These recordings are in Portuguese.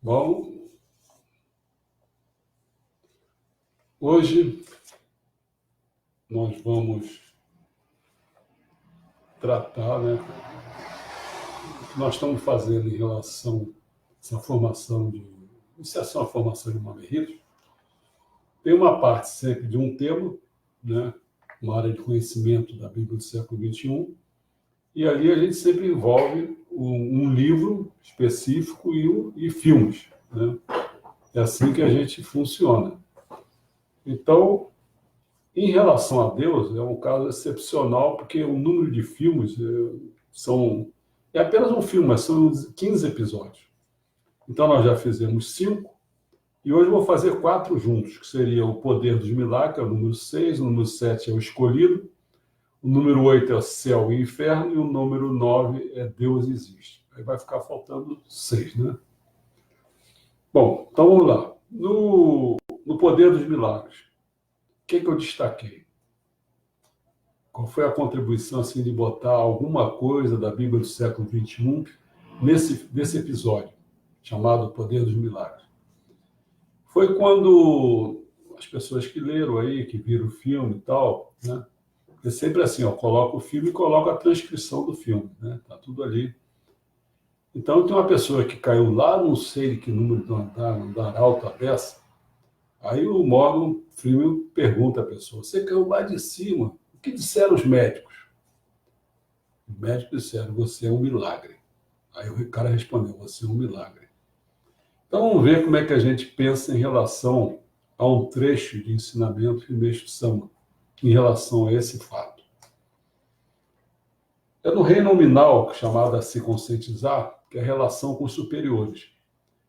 Bom, hoje nós vamos tratar, né, o que nós estamos fazendo em relação a essa formação de iniciação à formação de Mamerito. Tem uma parte sempre de um tema, né, uma área de conhecimento da Bíblia do século XXI, e ali a gente sempre envolve um livro específico e filmes, né? É assim que a gente funciona. Então, em relação a Deus, é um caso excepcional, porque o número de filmes é apenas um filme, mas são 15 episódios. Então, nós já fizemos 5, e hoje eu vou fazer 4 juntos, que seria o Poder dos Milagres, que é o número 6, o número 7 é o Escolhido, o número 8 é o Céu e Inferno, e o número 9 é Deus Existe. Aí vai ficar faltando 6, né? Bom, então vamos lá. No Poder dos Milagres, o que eu destaquei? Qual foi a contribuição assim, de botar alguma coisa da Bíblia do século XXI nesse episódio, chamado Poder dos Milagres? Foi quando as pessoas que leram aí, que viram o filme e tal, né? É sempre assim, ó, coloca o filme e coloca a transcrição do filme, né? Tá tudo ali. Então tem uma pessoa que caiu lá, não sei de que número do andar alto a dessa. Aí o Morgan Freeman pergunta à pessoa: você caiu lá de cima? O que disseram os médicos? Os médicos disseram: você é um milagre. Aí o cara respondeu: você é um milagre. Então vamos ver como é que a gente pensa em relação a um trecho de ensinamento de Meixo Sama, em relação a esse fato. É no reino nominal, chamado a se conscientizar, que é a relação com os superiores.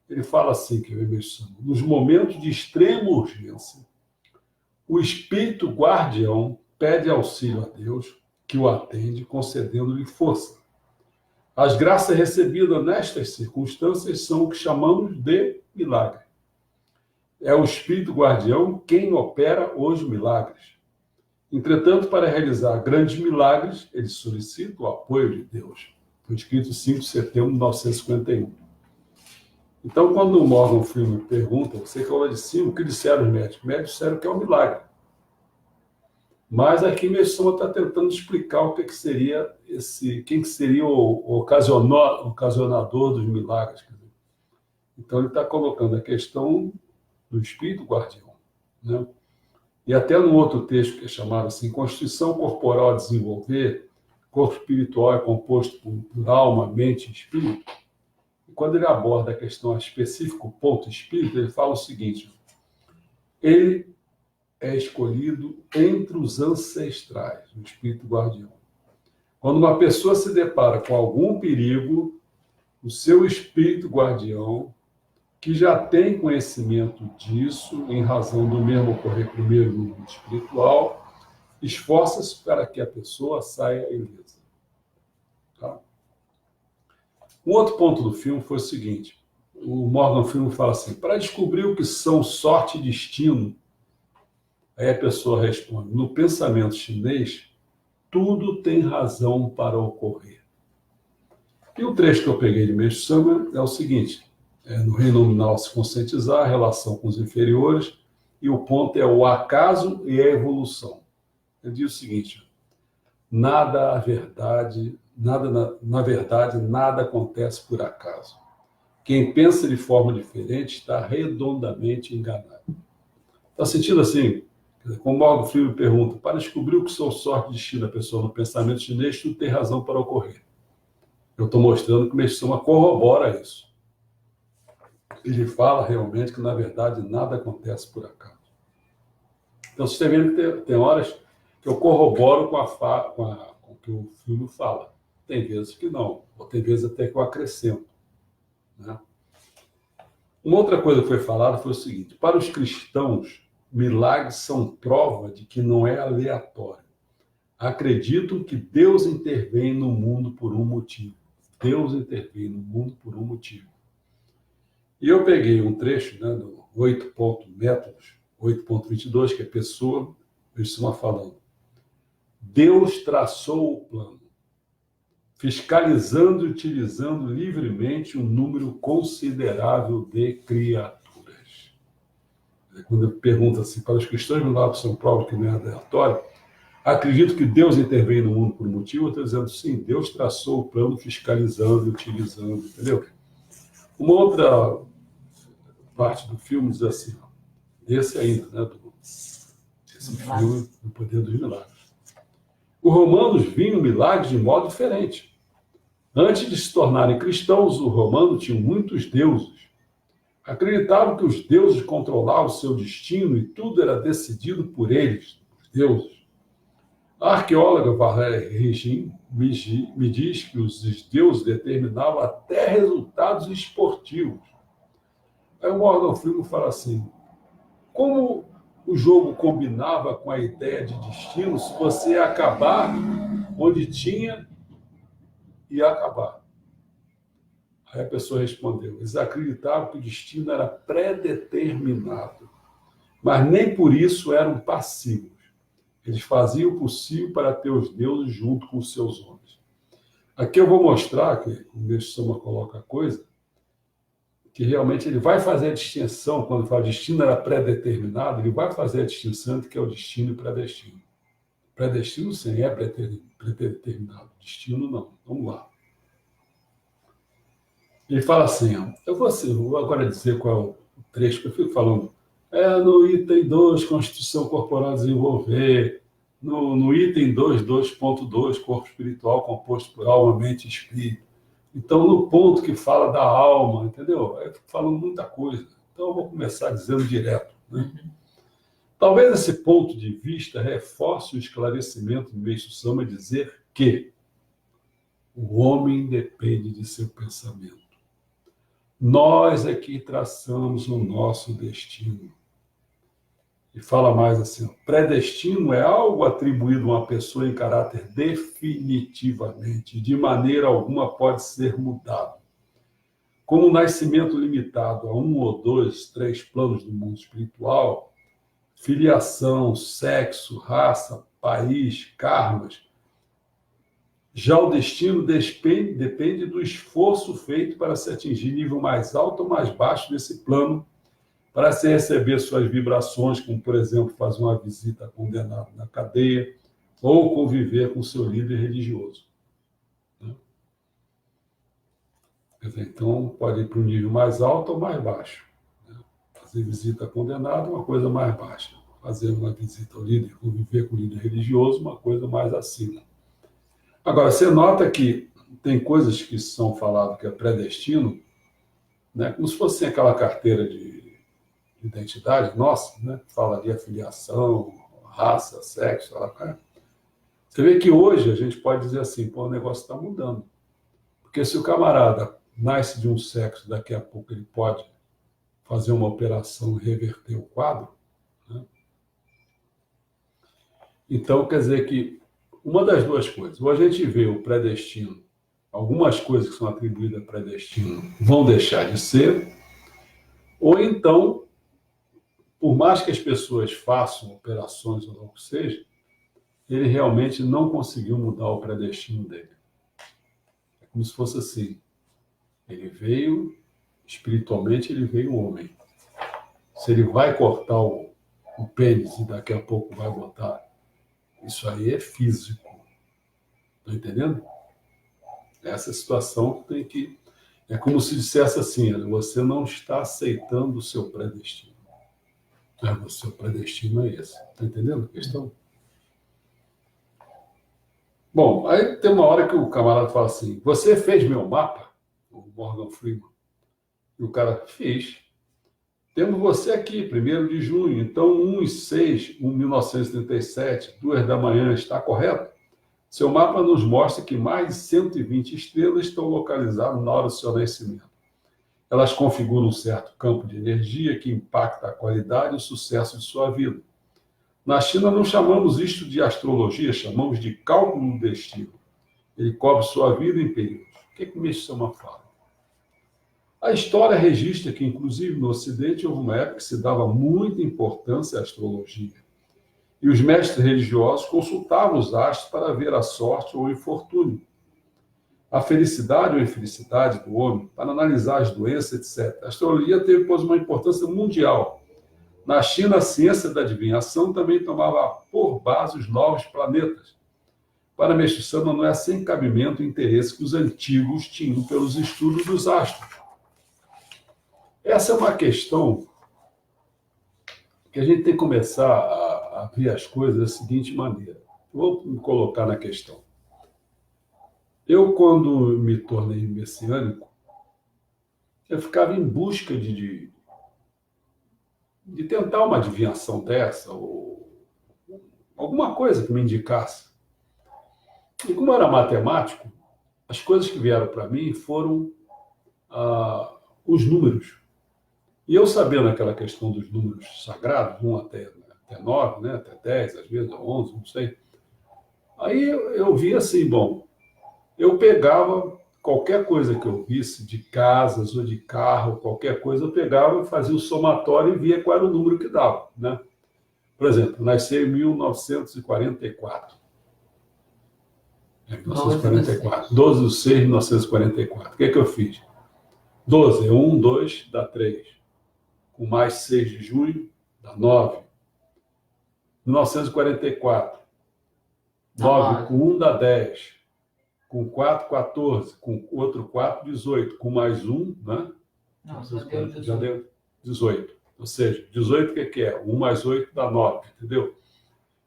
Ele fala assim, que é o Meixo Sama: nos momentos de extrema urgência, o espírito guardião pede auxílio a Deus, que o atende, concedendo-lhe força. As graças recebidas nestas circunstâncias são o que chamamos de milagre. É o espírito guardião quem opera os milagres. Entretanto, para realizar grandes milagres, ele solicita o apoio de Deus. Foi escrito 5 de setembro de 1951. Então, quando o Morgan Freeman pergunta: você que é lá de cima, o que disseram os médicos? Os médicos disseram que é um milagre. Mas aqui Meixo Sama está tentando explicar o que seria quem que seria o ocasionador dos milagres. Então ele está colocando a questão do espírito guardião, né? E até no outro texto que é chamado assim, constituição corporal a desenvolver, corpo espiritual é composto por alma, mente e espírito. E quando ele aborda a questão específica, o ponto espírito, ele fala o seguinte: ele é escolhido entre os ancestrais, o espírito guardião. Quando uma pessoa se depara com algum perigo, o seu espírito guardião, que já tem conhecimento disso, em razão do mesmo ocorrer primeiro no mundo espiritual, esforça-se para que a pessoa saia ilesa. Tá? Um outro ponto do filme foi o seguinte: o Morgan Freeman fala assim: para descobrir o que são sorte e destino, aí a pessoa responde: no pensamento chinês, tudo tem razão para ocorrer. E o trecho que eu peguei de Meixo Sama é o seguinte: no reino nominal se conscientizar, a relação com os inferiores, e o ponto é o acaso e a evolução. Ele diz o seguinte: na verdade, nada acontece por acaso. Quem pensa de forma diferente está redondamente enganado. Está sentindo assim? Como Morgan Freeman pergunta: para descobrir o que são sorte e destino da pessoa no pensamento chinês, tudo tem razão para ocorrer. Eu estou mostrando que o Meixo Sama corrobora isso. Ele fala realmente que, na verdade, nada acontece por acaso. Então, você está vendo que tem horas que eu corroboro com o que o filme fala. Tem vezes que não, ou tem vezes até que eu acrescento, né? Uma outra coisa que foi falada foi o seguinte: para os cristãos, milagres são prova de que não é aleatório. Acreditam que Deus intervém no mundo por um motivo. Deus intervém no mundo por um motivo. E eu peguei um trecho, né, do 8.métodos, 8.22, que é pessoa, Wilson falando. Deus traçou o plano, fiscalizando e utilizando livremente um número considerável de criaturas. Quando eu pergunto assim, para os cristãos milagres são prova que não é aleatório, acredito que Deus intervém no mundo por um motivo, eu estou dizendo sim, Deus traçou o plano fiscalizando e utilizando, entendeu? Uma outra parte do filme diz assim, ó, esse ainda, né, esse filme do Poder dos Milagres. Os romanos viam milagres de modo diferente. Antes de se tornarem cristãos, os romanos tinham muitos deuses. Acreditavam que os deuses controlavam o seu destino e tudo era decidido por eles, os deuses. A arqueóloga Valéria Regin me diz que os deuses determinavam até resultados esportivos. Aí o Morgan Freeman fala assim, como o jogo combinava com a ideia de destino se você ia acabar onde tinha e acabar? Aí a pessoa respondeu, eles acreditavam que o destino era pré-determinado, mas nem por isso eram passivos. Eles faziam o possível para ter os deuses junto com os seus homens. Aqui eu vou mostrar, que o Mestre Sama coloca a coisa, que realmente ele vai fazer a distinção, quando fala destino era pré-determinado, ele vai fazer a distinção entre que é o destino e predestino. Predestino sim, é pré-determinado, destino não. Vamos lá. Ele fala assim, ó, vou agora dizer qual é o trecho que eu fico falando. No item 2, Constituição Corporal Desenvolver, no item 2.2, Corpo Espiritual composto por alma, mente e espírito. Então, no ponto que fala da alma, entendeu? Eu fico falando muita coisa. Então, eu vou começar dizendo direto, né? Talvez esse ponto de vista reforce o esclarecimento do Mestre Sama dizer que o homem depende de seu pensamento. Nós é que traçamos o nosso destino. E fala mais assim, predestino é algo atribuído a uma pessoa em caráter definitivamente, de maneira alguma pode ser mudado. Como o nascimento limitado a 1 ou 2, 3 planos do mundo espiritual, filiação, sexo, raça, país, karmas, já o destino depende do esforço feito para se atingir nível mais alto ou mais baixo desse plano, para se receber suas vibrações, como, por exemplo, fazer uma visita a condenado na cadeia ou conviver com seu líder religioso. Quer dizer, então, pode ir para um nível mais alto ou mais baixo. Fazer visita a condenado é uma coisa mais baixa. Fazer uma visita ao líder, conviver com o líder religioso, uma coisa mais acima. Agora, você nota que tem coisas que são faladas que é predestino, né, como se fosse aquela carteira de identidade nossa, né? Fala ali a filiação, raça, sexo, você vê que hoje a gente pode dizer assim, pô, o negócio está mudando. Porque se o camarada nasce de um sexo, daqui a pouco ele pode fazer uma operação e reverter o quadro, né? Então, quer dizer que uma das duas coisas, ou a gente vê o predestino, algumas coisas que são atribuídas a predestino vão deixar de ser, ou então, por mais que as pessoas façam operações ou o que seja, ele realmente não conseguiu mudar o predestino dele. É como se fosse assim. Ele veio, espiritualmente, ele veio homem. Se ele vai cortar o pênis e daqui a pouco vai botar, isso aí é físico. Está entendendo? Essa situação tem que... É como se dissesse assim, você não está aceitando o seu predestino. O seu predestino é esse. Está entendendo a questão? Bom, aí tem uma hora que o camarada fala assim, você fez meu mapa? O Morgan Freeman. E o cara, fiz. Temos você aqui, 1º de junho, então 1937, 2 da manhã, está correto? Seu mapa nos mostra que mais de 120 estrelas estão localizadas na hora do seu nascimento. Elas configuram um certo campo de energia que impacta a qualidade e o sucesso de sua vida. Na China não chamamos isto de astrologia, chamamos de cálculo do destino. Ele cobre sua vida em períodos. O que é que Meixo Sama fala? A história registra que, inclusive no Ocidente, houve uma época que se dava muita importância à astrologia. E os mestres religiosos consultavam os astros para ver a sorte ou o infortúnio, a felicidade ou a infelicidade do homem, para analisar as doenças, etc. A astrologia teve, pois, uma importância mundial. Na China, a ciência da adivinhação também tomava por base os novos planetas. Para Meixo Sama, não é sem cabimento o interesse que os antigos tinham pelos estudos dos astros. Essa é uma questão que a gente tem que começar a ver as coisas da seguinte maneira. Vou me colocar na questão. Eu, quando me tornei messiânico, eu ficava em busca de tentar uma adivinhação dessa, ou alguma coisa que me indicasse. E como eu era matemático, as coisas que vieram para mim foram os números. E eu sabendo aquela questão dos números sagrados, 1 até 9, né, até 10, às vezes 11, não sei. Aí eu via assim, bom, eu pegava qualquer coisa que eu visse, de casas ou de carro, qualquer coisa, eu pegava, fazia o somatório e via qual era o número que dava, né? Por exemplo, nasci em 1944. 1944. 12 de 6 de 1944. O que é que eu fiz? 12 é 1, 2, dá 3. Com mais 6 de junho, dá 9. 1944. 9 com 1 dá 10. Com 4, 14. Com outro 4, 18. Com mais 1, né? Não, já deu 18. Ou seja, 18 o que é? 1 mais 8 dá 9, entendeu?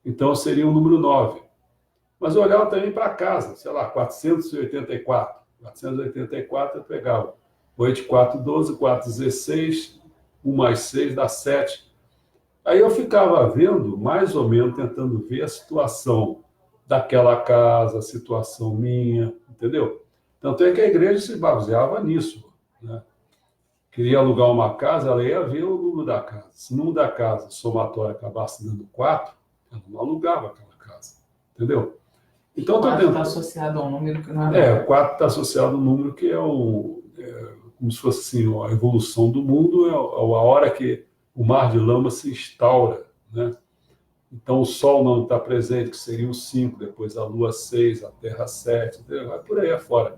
Então seria o número 9. Mas eu olhava também para casa, sei lá, 484. 484 eu pegava 8, 4, 12, 4, 16, 1 mais 6 dá 7. Aí eu ficava vendo, mais ou menos, tentando ver a situação daquela casa, a situação minha, entendeu? Tanto é que a igreja se baseava nisso, né? Queria alugar uma casa, ela ia ver o número da casa. Se o número da casa, somatório, acabasse dando 4, ela não alugava aquela casa, entendeu? Então, o 4 está associado a um número que não é. O 4 está associado a um número que é como se fosse assim, a evolução do mundo, é a hora que o mar de lama se instaura, né? Então, o Sol não está presente, que seria o 5, depois a Lua 6, a Terra 7, vai por aí afora.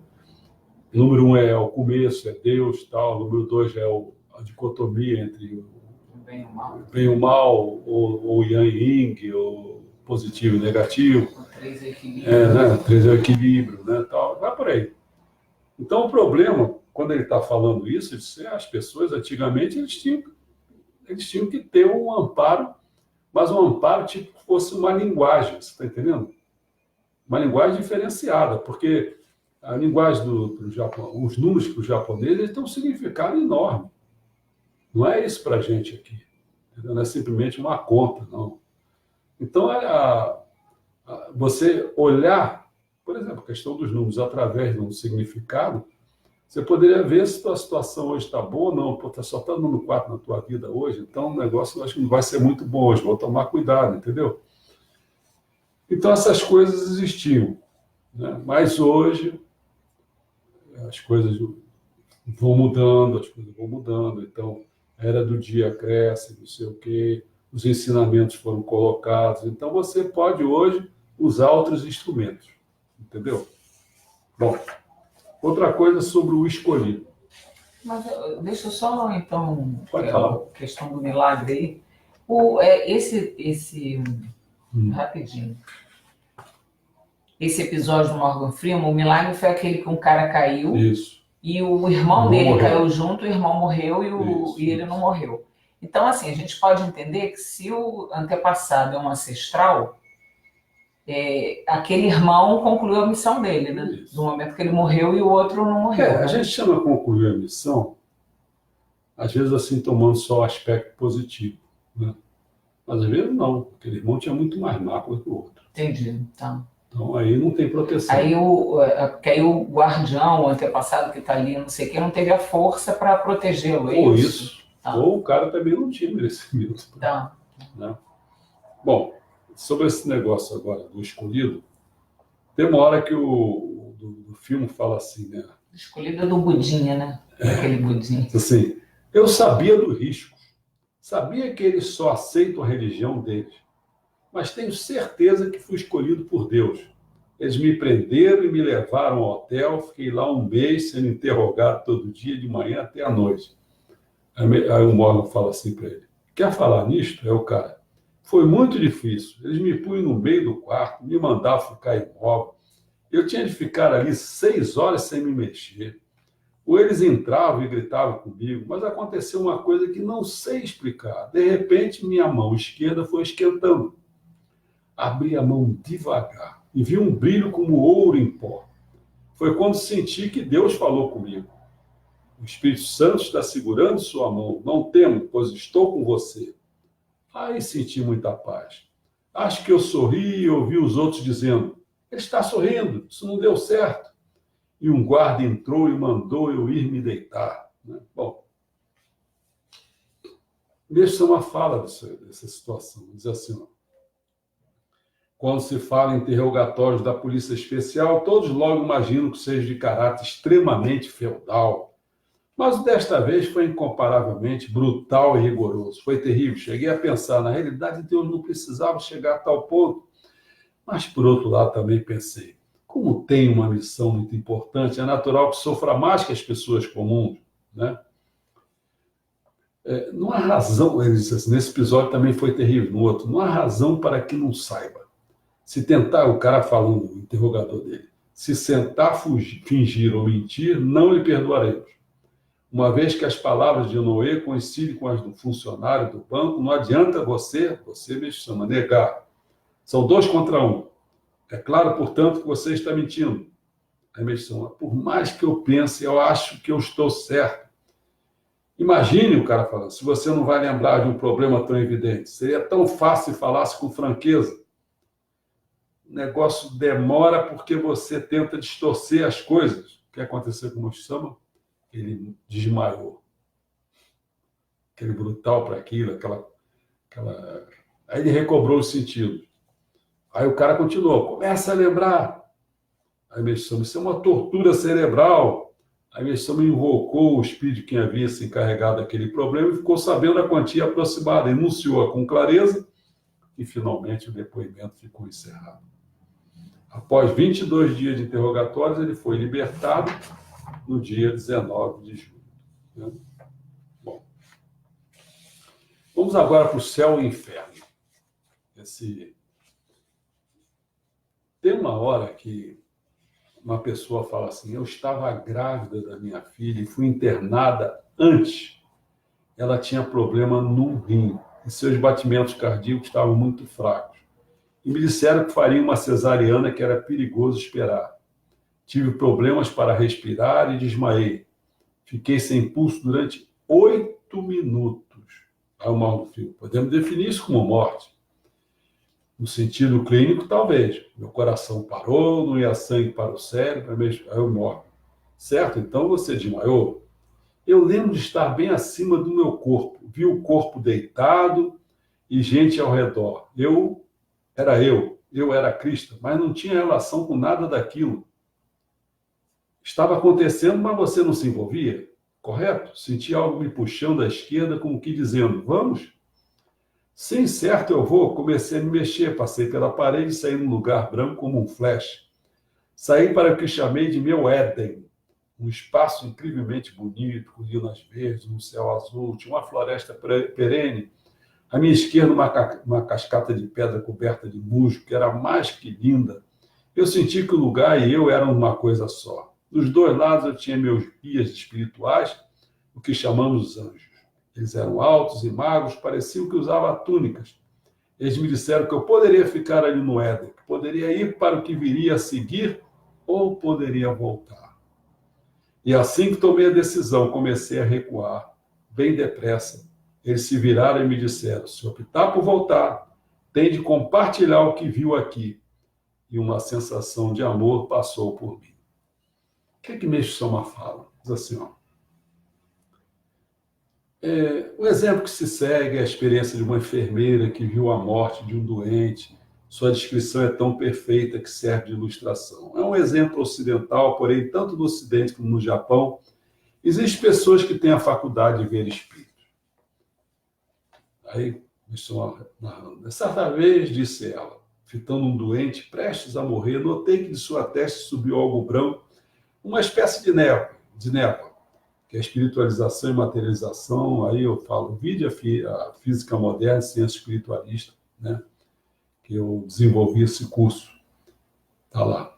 O número 1 é o começo, é Deus, tal. O número 2 é a dicotomia entre o bem e o mal, ou Yang e Yin, ou positivo e negativo. O 3 é equilíbrio. Né? 3 é o equilíbrio, né? Tal. Vai por aí. Então, o problema, quando ele está falando isso, as pessoas, antigamente, eles tinham que ter um amparo, mas um amparo tipo que fosse uma linguagem, você está entendendo? Uma linguagem diferenciada, porque a linguagem do Japão, os números para o japonês, eles têm um significado enorme. Não é isso para a gente aqui. Entendeu? Não é simplesmente uma conta, não. Então, você olhar, por exemplo, a questão dos números através de um significado, você poderia ver se a tua situação hoje está boa ou não. Pô, só está dando 4 na tua vida hoje, então o negócio eu acho que não vai ser muito bom hoje, vou tomar cuidado, entendeu? Então, essas coisas existiam, né? Mas hoje as coisas vão mudando, então a era do dia cresce, não sei o quê, os ensinamentos foram colocados, então você pode hoje usar outros instrumentos, entendeu? Bom, outra coisa sobre o escolhido. Mas deixa eu só, então, Pode falar. A questão do milagre aí. Rapidinho. Esse episódio do Morgan Freeman, o milagre foi aquele que um cara caiu. Isso. E o irmão dele morreu. Caiu junto, o irmão morreu e ele não morreu. Então, assim, a gente pode entender que se o antepassado é um ancestral, aquele irmão concluiu a missão dele, né? Isso. No momento que ele morreu e o outro não morreu. A gente chama concluir a missão, às vezes assim, tomando só o aspecto positivo, né? Mas às vezes não, aquele irmão tinha muito mais mácula que o outro. Entendi, tá. Então aí não tem proteção. Porque aí o guardião, o antepassado que está ali, não sei o que, não teve a força para protegê-lo. Ou isso. Tá. Ou o cara também não tinha merecimento. Tá. Né? Bom, sobre esse negócio agora do escolhido, tem uma hora que do filme fala assim, né? Escolhido do Budinha, né? Aquele Budinha. Assim, eu sabia do risco, sabia que eles só aceitam a religião deles, mas tenho certeza que fui escolhido por Deus. Eles me prenderam e me levaram ao hotel, fiquei lá um mês sendo interrogado todo dia, de manhã até a noite. Aí o Morgan fala assim para ele, quer falar nisto? É o cara. Foi muito difícil, eles me punham no meio do quarto, me mandavam ficar imóvel. Eu tinha de ficar ali 6 horas sem me mexer. Ou eles entravam e gritavam comigo, mas aconteceu uma coisa que não sei explicar. De repente, minha mão esquerda foi esquentando. Abri a mão devagar e vi um brilho como ouro em pó. Foi quando senti que Deus falou comigo. O Espírito Santo está segurando sua mão. Não temo, pois estou com você. Aí senti muita paz. Acho que eu sorri e ouvi os outros dizendo, ele está sorrindo, isso não deu certo. E um guarda entrou e mandou eu ir me deitar. Bom, deixa uma fala dessa situação. Diz assim, ó, quando se fala em interrogatórios da Polícia Especial, todos logo imaginam que seja de caráter extremamente feudal. Mas desta vez foi incomparavelmente brutal e rigoroso. Foi terrível. Cheguei a pensar, na realidade, Deus não precisava chegar a tal ponto. Mas, por outro lado, também pensei, como tem uma missão muito importante, é natural que sofra mais que as pessoas comuns, né? Não há razão, ele disse assim, nesse episódio também foi terrível, no outro, não há razão para que não saiba. Se tentar, o cara falando, o interrogador dele, se sentar, fingir ou mentir, não lhe perdoaremos. Uma vez que as palavras de Noé coincidem com as do funcionário do banco, não adianta você me chama, negar. São 2 contra 1. É claro, portanto, que você está mentindo. Aí me chama, por mais que eu pense, eu acho que eu estou certo. Imagine o cara falando, se você não vai lembrar de um problema tão evidente. Seria tão fácil se falasse com franqueza. O negócio demora porque você tenta distorcer as coisas. O que aconteceu com o Mochama? Ele desmaiou. Aquele brutal para aquilo, Aí ele recobrou o sentido. Aí o cara continuou, começa a lembrar. Aí me chama, isso é uma tortura cerebral. Aí me chama, invocou o espírito que havia se encarregado daquele problema e ficou sabendo a quantia aproximada, enunciou-a com clareza e finalmente o depoimento ficou encerrado. Após 22 dias de interrogatórios, ele foi libertado no dia 19 de julho. Bom, vamos agora para o céu e o inferno. Tem uma hora que uma pessoa fala assim, eu estava grávida da minha filha e fui internada antes. Ela tinha problema no rim e seus batimentos cardíacos estavam muito fracos. E me disseram que faria uma cesariana, que era perigoso esperar. Tive problemas para respirar e desmaiei. Fiquei sem pulso durante 8 minutos. Aí o mal do filho. Podemos definir isso como morte. No sentido clínico, talvez. Meu coração parou, não ia sangue para o cérebro, aí eu morro. Certo? Então você desmaiou. Eu lembro de estar bem acima do meu corpo. Vi o corpo deitado e gente ao redor. Eu era Cristo, mas não tinha relação com nada daquilo. Estava acontecendo, mas você não se envolvia, correto? Senti algo me puxando à esquerda, como que dizendo, vamos? Sim, certo, eu vou. Comecei a me mexer, passei pela parede e saí num lugar branco como um flash. Saí para o que chamei de meu Éden, um espaço incrivelmente bonito, com colinas verdes, um céu azul, tinha uma floresta perene. À minha esquerda, uma cascata de pedra coberta de musgo, que era mais que linda. Eu senti que o lugar e eu eram uma coisa só. Dos 2 lados eu tinha meus guias espirituais, o que chamamos anjos. Eles eram altos e magros, pareciam que usavam túnicas. Eles me disseram que eu poderia ficar ali no Éden, que poderia ir para o que viria a seguir ou poderia voltar. E assim que tomei a decisão, comecei a recuar, bem depressa. Eles se viraram e me disseram, se optar por voltar, tem de compartilhar o que viu aqui. e uma sensação de amor passou por mim. O que Meixo Sama fala? Diz assim, ó. O exemplo que se segue é a experiência de uma enfermeira que viu a morte de um doente. Sua descrição é tão perfeita que serve de ilustração. É um exemplo ocidental, porém, tanto no Ocidente como no Japão, existem pessoas que têm a faculdade de ver espíritos. Aí, certa vez, disse ela, fitando um doente prestes a morrer, notei que de sua testa subiu algo branco, uma espécie de névoa, que é a espiritualização e materialização. Aí eu falo, vide a física moderna, ciência espiritualista, né? Que eu desenvolvi esse curso. Está lá,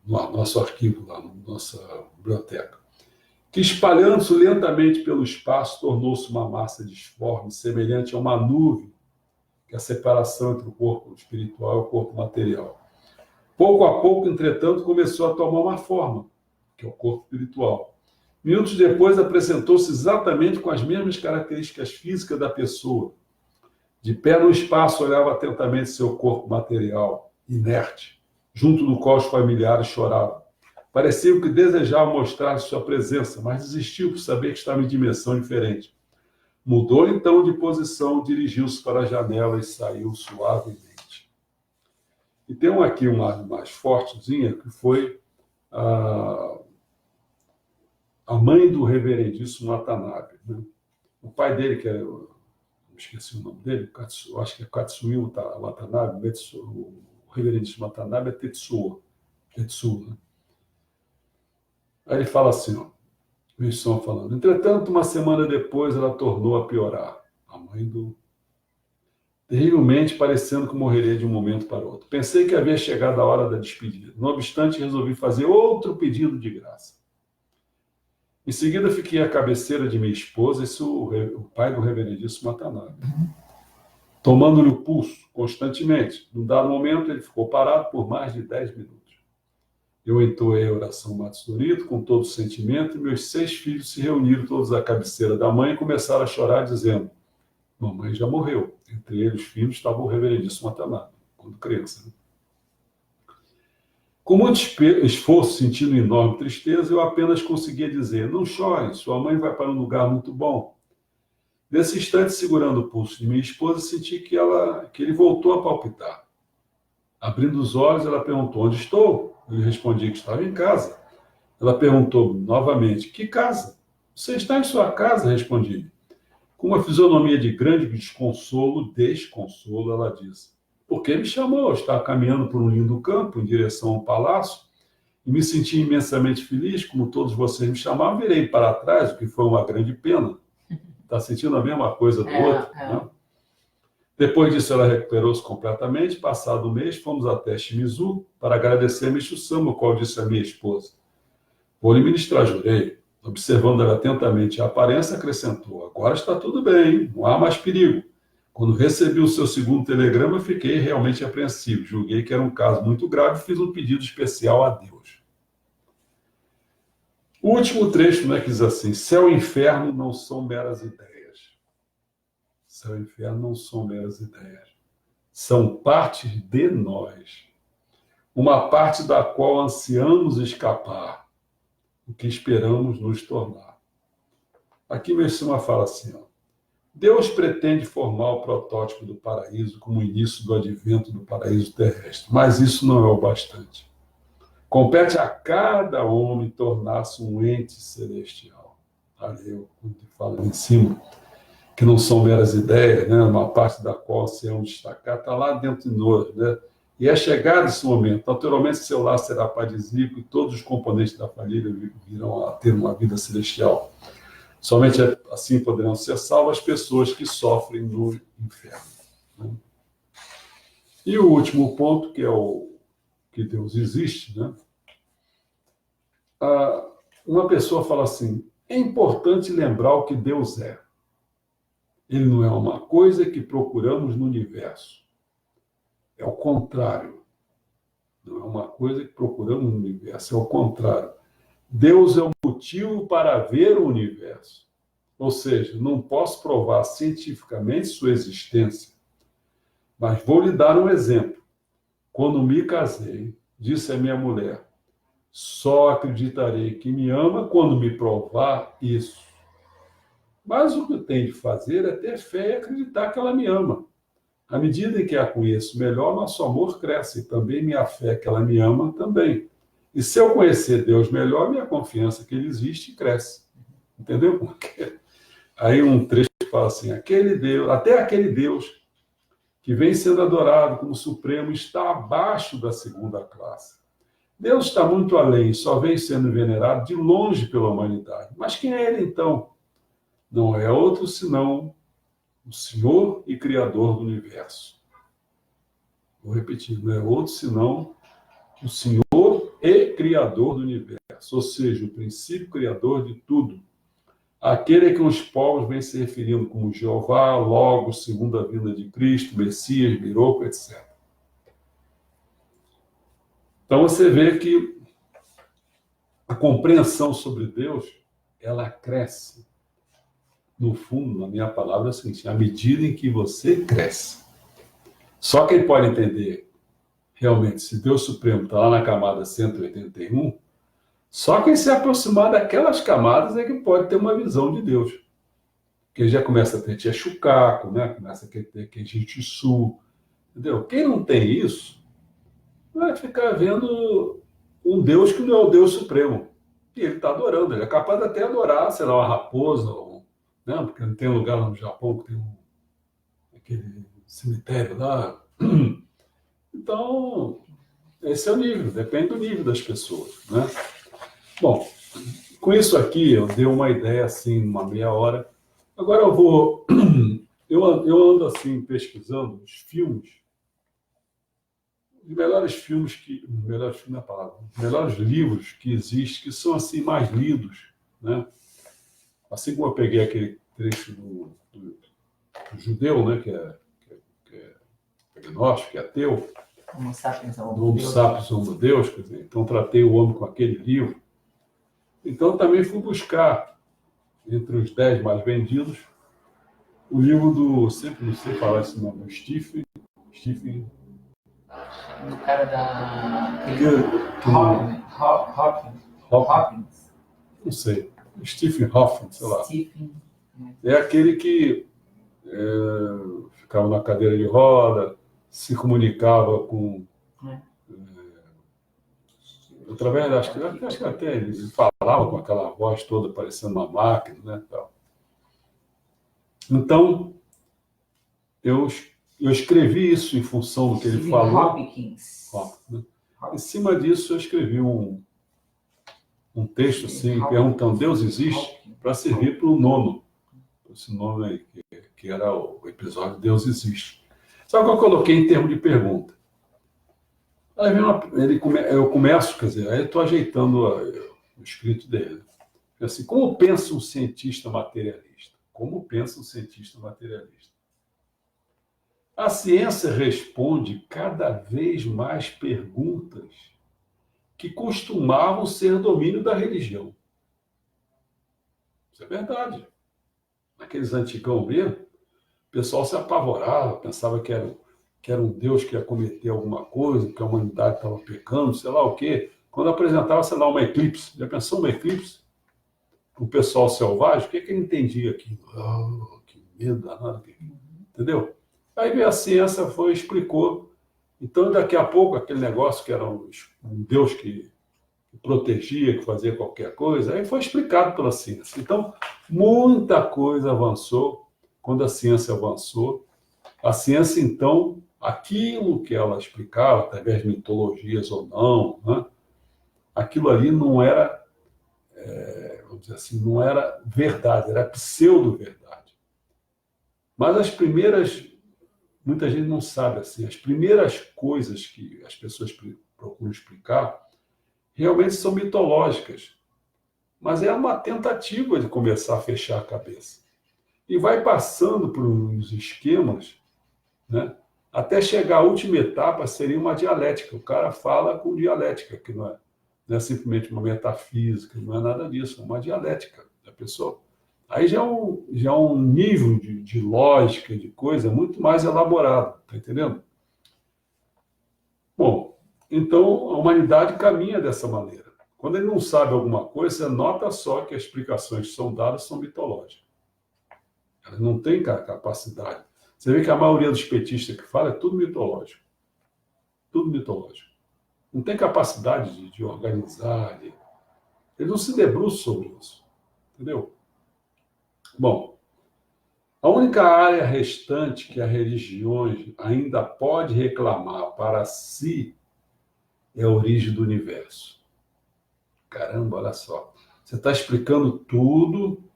no nosso arquivo, lá na nossa biblioteca. Que espalhando-se lentamente pelo espaço, tornou-se uma massa disforme, semelhante a uma nuvem, que é a separação entre o corpo espiritual e o corpo material. Pouco a pouco, entretanto, começou a tomar uma forma, que é o corpo espiritual. Minutos depois, apresentou-se exatamente com as mesmas características físicas da pessoa. De pé no espaço, olhava atentamente seu corpo material, inerte, junto do qual os familiares choravam. Parecia que desejava mostrar sua presença, mas desistiu por saber que estava em dimensão diferente. Mudou então de posição, dirigiu-se para a janela e saiu suavemente. E tem aqui uma mais fortezinha, que foi a mãe do reverendíssimo Watanabe, né? O pai dele, que eu esqueci o nome dele, acho que é Katsuhiro Watanabe, o reverendíssimo Watanabe é Tetsuo, né? Aí ele fala assim, ó, eles estão falando, entretanto, uma semana depois ela tornou a piorar, a mãe do... terrivelmente parecendo que morreria de um momento para outro. Pensei que havia chegado a hora da despedida. Não obstante, resolvi fazer outro pedido de graça. Em seguida, fiquei à cabeceira de minha esposa, o pai do reverendíssimo Watanabe, tomando-lhe o pulso constantemente. Num dado momento, ele ficou parado por mais de 10 minutos. Eu entoei a oração Matsurito com todo o sentimento e meus 6 filhos se reuniram todos à cabeceira da mãe e começaram a chorar, dizendo, mamãe já morreu. Entre eles, os filhos, estava o reverendíssimo Watanabe, quando criança, né? Com muito esforço, sentindo enorme tristeza, eu apenas conseguia dizer, não chore, sua mãe vai para um lugar muito bom. Nesse instante, segurando o pulso de minha esposa, senti que ele voltou a palpitar. Abrindo os olhos, ela perguntou, onde estou? Eu lhe respondi que estava em casa. Ela perguntou novamente, que casa? Você está em sua casa, respondi. Com uma fisionomia de grande desconsolo, ela disse, por que me chamou? Eu estava caminhando por um lindo campo em direção ao palácio e me senti imensamente feliz, como todos vocês me chamavam, virei para trás, o que foi uma grande pena. Está sentindo a mesma coisa do outro, né? Depois disso, ela recuperou-se completamente. Passado um mês, fomos até Shimizu para agradecer a Meixo Sama, o qual disse a minha esposa, vou lhe ministrar jurei. Observando ela atentamente a aparência, acrescentou, agora está tudo bem, não há mais perigo. Quando recebi o seu segundo telegrama, fiquei realmente apreensivo. Julguei que era um caso muito grave e fiz um pedido especial a Deus. O último trecho, né, que diz assim, céu e inferno não são meras ideias. Céu e inferno não são meras ideias. São partes de nós. Uma parte da qual ansiamos escapar. O que esperamos nos tornar. Aqui Meixo Sama fala assim, ó, Deus pretende formar o protótipo do paraíso como o início do advento do paraíso terrestre, mas isso não é o bastante. Compete a cada homem tornar-se um ente celestial. Ali eu falo em cima, que não são meras ideias, né? Uma parte da qual se é um destacar, está lá dentro de nós, né? E é chegado esse momento, naturalmente seu lar será paradisíaco e todos os componentes da família virão a ter uma vida celestial. Somente assim poderão ser salvas as pessoas que sofrem no inferno, né? E o último ponto, que é o que Deus existe, né? Uma pessoa fala assim, é importante lembrar o que Deus é. Ele não é uma coisa que procuramos no universo. É o contrário. Não é uma coisa que procuramos no universo, é o contrário. Deus é o motivo para ver o universo. Ou seja, não posso provar cientificamente sua existência, mas vou lhe dar um exemplo. Quando me casei, disse a minha mulher: só acreditarei que me ama quando me provar isso. Mas o que eu tenho de fazer é ter fé e acreditar que ela me ama. À medida em que a conheço melhor, nosso amor cresce. E também minha fé que ela me ama também. E se eu conhecer Deus melhor, minha confiança que ele existe cresce. Entendeu? Porque aí um trecho fala assim: aquele Deus, até aquele Deus que vem sendo adorado como supremo está abaixo da segunda classe. Deus está muito além, só vem sendo venerado de longe pela humanidade. Mas quem é ele então? Não é outro senão o Senhor e Criador do universo. Vou repetir, não é outro senão o Senhor e Criador do universo, ou seja, o princípio criador de tudo. Aquele a que os povos vêm se referindo como Jeová, Logos, segunda vinda de Cristo, Messias, Miroco, etc. Então você vê que a compreensão sobre Deus, ela cresce. No fundo, na minha palavra é o seguinte: à medida em que você cresce. Só quem pode entender realmente se Deus Supremo está lá na camada 181, só quem se aproximar daquelas camadas é que pode ter uma visão de Deus. Porque já começa a ter Tchechucaco, né? Começa a ter Kenjitsu, entendeu? Quem não tem isso vai ficar vendo um Deus que não é o Deus Supremo. E ele está adorando, ele é capaz de até adorar, sei lá, uma raposa, né? Porque não tem um lugar lá no Japão que tem aquele cemitério lá. Então, esse é o nível, depende do nível das pessoas, né? Bom, com isso aqui eu dei uma ideia assim, uma meia hora. Agora eu ando assim pesquisando os filmes, os melhores filmes os melhores livros que existem, que são assim mais lidos, né? Assim como eu peguei aquele trecho do judeu, né, que é agnóstico, que é ateu, Homo sapiens, do Homo sapiens, Homo Deus, quer dizer, então tratei o homem com aquele livro. Então também fui buscar, entre os 10 mais vendidos, o livro do, sempre não sei falar esse nome, Stephen, do cara da... Hawkins, não sei, Stephen Hawking, sei lá. É aquele que ficava na cadeira de roda, se comunicava com... através, acho que até ele falava com aquela voz toda parecendo uma máquina, né? Tal. Então, eu escrevi isso em função do que ele falou. Hopkins. Né? Em cima disso, eu escrevi um texto assim, perguntando: Deus existe? Para servir para o nono. Esse nome aí, que era o episódio Deus existe. Sabe o que eu coloquei em termos de pergunta? Aí eu começo, quer dizer, aí eu estou ajeitando o escrito dele. Assim, como pensa um cientista materialista? Como pensa um cientista materialista? A ciência responde cada vez mais perguntas que costumavam ser domínio da religião. Isso é verdade. Naqueles antigão mesmo, o pessoal se apavorava, pensava que era um Deus que ia cometer alguma coisa, que a humanidade estava pecando, sei lá o quê. Quando apresentava, sei lá, uma eclipse. Já pensou uma eclipse? O pessoal selvagem, o que ele entendia aqui? Oh, que medo danado. Entendeu? Aí veio a ciência, explicou. Então, daqui a pouco, aquele negócio que era um Deus que protegia, que fazia qualquer coisa, aí foi explicado pela ciência. Então, muita coisa avançou. Quando a ciência avançou, a ciência, então, aquilo que ela explicava, através de mitologias ou não, né, aquilo ali não era, vamos dizer assim, não era verdade, era pseudo-verdade. Mas as primeiras, muita gente não sabe assim, as primeiras coisas que as pessoas procuram explicar realmente são mitológicas, mas é uma tentativa de começar a fechar a cabeça. E vai passando por uns esquemas, né, até chegar à última etapa, seria uma dialética. O cara fala com dialética, que não é simplesmente uma metafísica, não é nada disso, é uma dialética da pessoa. Aí já é um nível de lógica, de coisa muito mais elaborado, tá entendendo? Bom, então a humanidade caminha dessa maneira. Quando ele não sabe alguma coisa, você nota só que as explicações que são dadas são mitológicas. Elas não têm capacidade. Você vê que a maioria dos petistas que fala é tudo mitológico. Tudo mitológico. Não tem capacidade de organizar. Ele não se debruça sobre isso. Entendeu? Bom, a única área restante que as religiões ainda pode reclamar para si é a origem do universo. Caramba, olha só. Você está explicando tudo do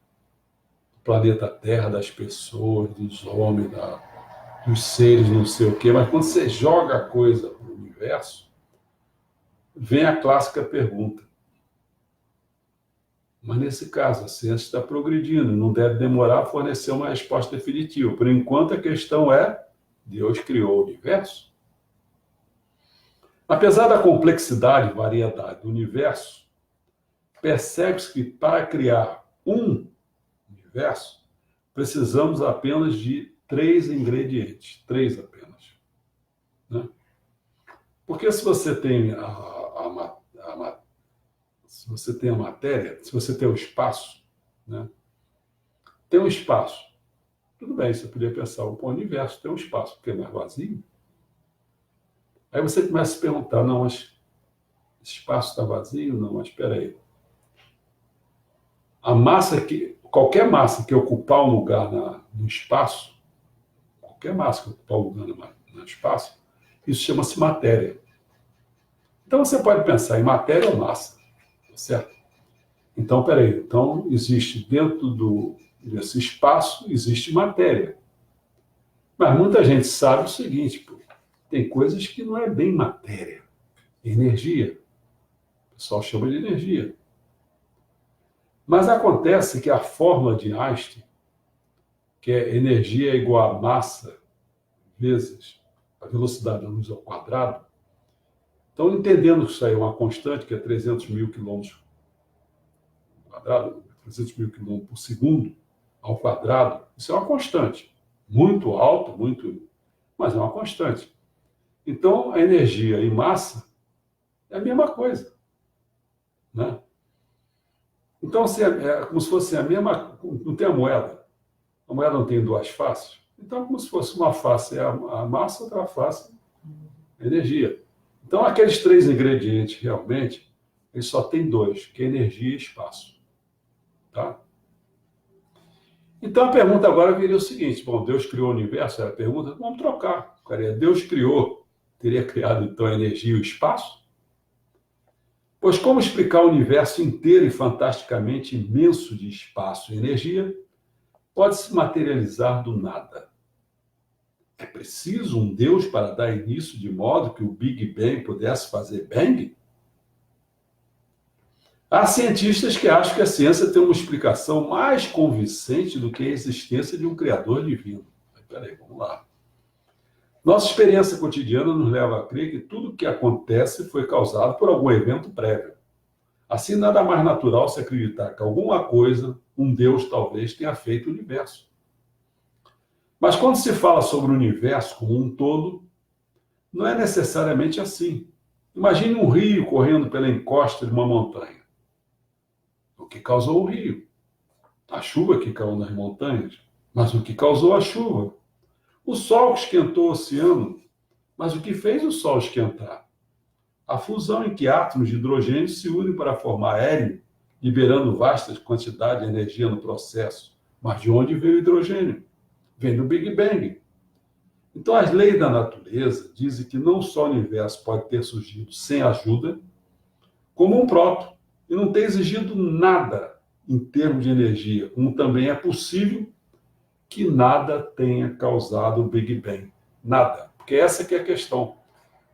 planeta Terra, das pessoas, dos homens, dos seres, não sei o quê, mas quando você joga a coisa para o universo, vem a clássica pergunta. Mas nesse caso, a ciência está progredindo, não deve demorar a fornecer uma resposta definitiva. Por enquanto, a questão é: Deus criou o universo? Apesar da complexidade e variedade do universo, percebe-se que para criar um universo, precisamos apenas de 3 ingredientes, 3 apenas. Né? Porque se você tem se você tem a matéria, se você tem o espaço, né? Tem um espaço. Tudo bem, você poderia pensar, o universo tem um espaço, porque não é vazio. Aí você começa a se perguntar, não, mas esse espaço está vazio? Não, mas espera aí. Qualquer massa que ocupar um lugar no espaço, qualquer massa que ocupar um lugar no espaço, isso chama-se matéria. Então você pode pensar em matéria ou massa, certo? Então, peraí, então existe dentro desse espaço, existe matéria. Mas muita gente sabe o seguinte, pô, tem coisas que não é bem matéria, é energia. O pessoal chama de energia. Mas acontece que a fórmula de Einstein, que é energia igual a massa vezes a velocidade da luz ao quadrado, então, entendendo que isso aí é uma constante, que é 300 mil quilômetros quadrado, 300 mil quilômetros por segundo ao quadrado, isso é uma constante. Muito alta, mas é uma constante. Então, a energia e massa é a mesma coisa. Né? Então, é como se fosse a mesma... Não tem a moeda. A moeda não tem 2 faces. Então, é como se fosse uma face é a massa, outra face é a energia. Então, aqueles 3 ingredientes, realmente, eles só têm 2, que é energia e espaço. Tá? Então, a pergunta agora viria o seguinte, bom, Deus criou o universo? Era a pergunta, vamos trocar. Deus criou, teria criado, então, a energia e o espaço? Pois como explicar o universo inteiro e fantasticamente imenso de espaço e energia pode se materializar do nada? É preciso um Deus para dar início de modo que o Big Bang pudesse fazer bang? Há cientistas que acham que a ciência tem uma explicação mais convincente do que a existência de um Criador divino. Mas, peraí, vamos lá. Nossa experiência cotidiana nos leva a crer que tudo o que acontece foi causado por algum evento prévio. Assim, nada mais natural se acreditar que alguma coisa, um Deus talvez, tenha feito o universo. Mas quando se fala sobre o universo como um todo, não é necessariamente assim. Imagine um rio correndo pela encosta de uma montanha. O que causou o rio? A chuva que caiu nas montanhas. Mas o que causou a chuva? O sol que esquentou o oceano. Mas o que fez o sol esquentar? A fusão em que átomos de hidrogênio se unem para formar hélio, liberando vastas quantidades de energia no processo. Mas de onde veio o hidrogênio? Vem do Big Bang. Então, as leis da natureza dizem que não só o universo pode ter surgido sem ajuda, como um próton, e não ter exigido nada em termos de energia, como também é possível que nada tenha causado o Big Bang. Nada. Porque essa que é a questão.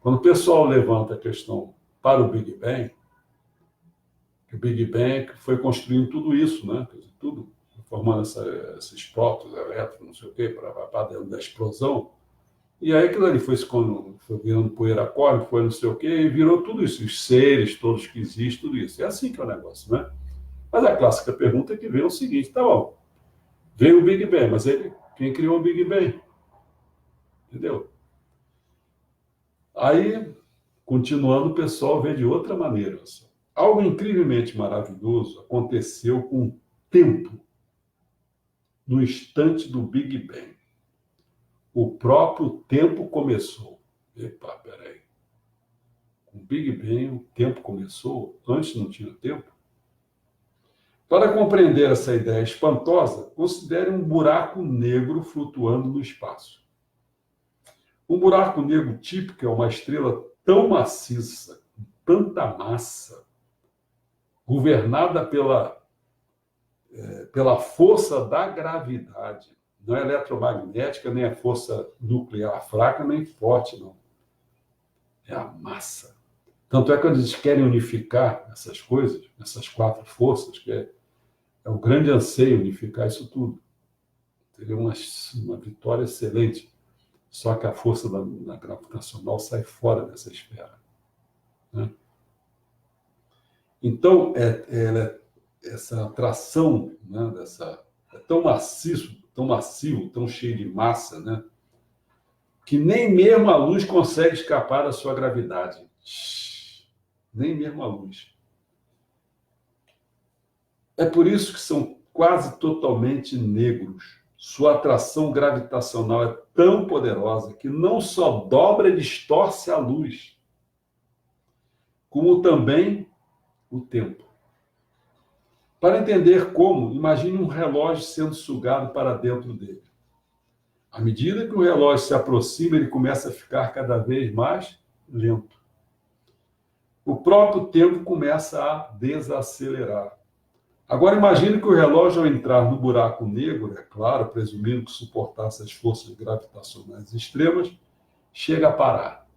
Quando o pessoal levanta a questão para o Big Bang, que o Big Bang foi construindo tudo isso, né? Tudo, formando esses prótons, elétrons, não sei o quê, para dentro da explosão. E aí aquilo ali foi virando poeira cósmica, foi não sei o quê, e virou tudo isso, os seres todos que existem, tudo isso. É assim que é o negócio, né? Mas a clássica pergunta que vem é o seguinte, tá bom, veio o Big Bang, mas quem criou o Big Bang? Entendeu? Aí Continuando, o pessoal vê de outra maneira. Algo incrivelmente maravilhoso aconteceu com o tempo no instante do Big Bang. O próprio tempo começou. Epa, peraí. Com o Big Bang, o tempo começou? Antes não tinha tempo? Para compreender essa ideia espantosa, considere um buraco negro flutuando no espaço. Um buraco negro típico é uma estrela tão maciça, com tanta massa, governada pela força da gravidade. Não é eletromagnética, nem a força nuclear fraca, nem forte, não. É a massa. Tanto é que quando eles querem unificar essas coisas, essas quatro forças, que é o grande anseio unificar isso tudo. Teria uma vitória excelente. Só que a força da gravitacional sai fora dessa esfera. Né? Então, essa atração, né, é tão massivo, tão cheio de massa, né, que nem mesmo a luz consegue escapar da sua gravidade. Nem mesmo a luz. É por isso que são quase totalmente negros. Sua atração gravitacional é tão poderosa que não só dobra e distorce a luz, como também o tempo. Para entender como, imagine um relógio sendo sugado para dentro dele. À medida que o relógio se aproxima, ele começa a ficar cada vez mais lento. O próprio tempo começa a desacelerar. Agora imagine que o relógio, ao entrar no buraco negro, é claro, presumindo que suportasse as forças gravitacionais extremas, chega a parar.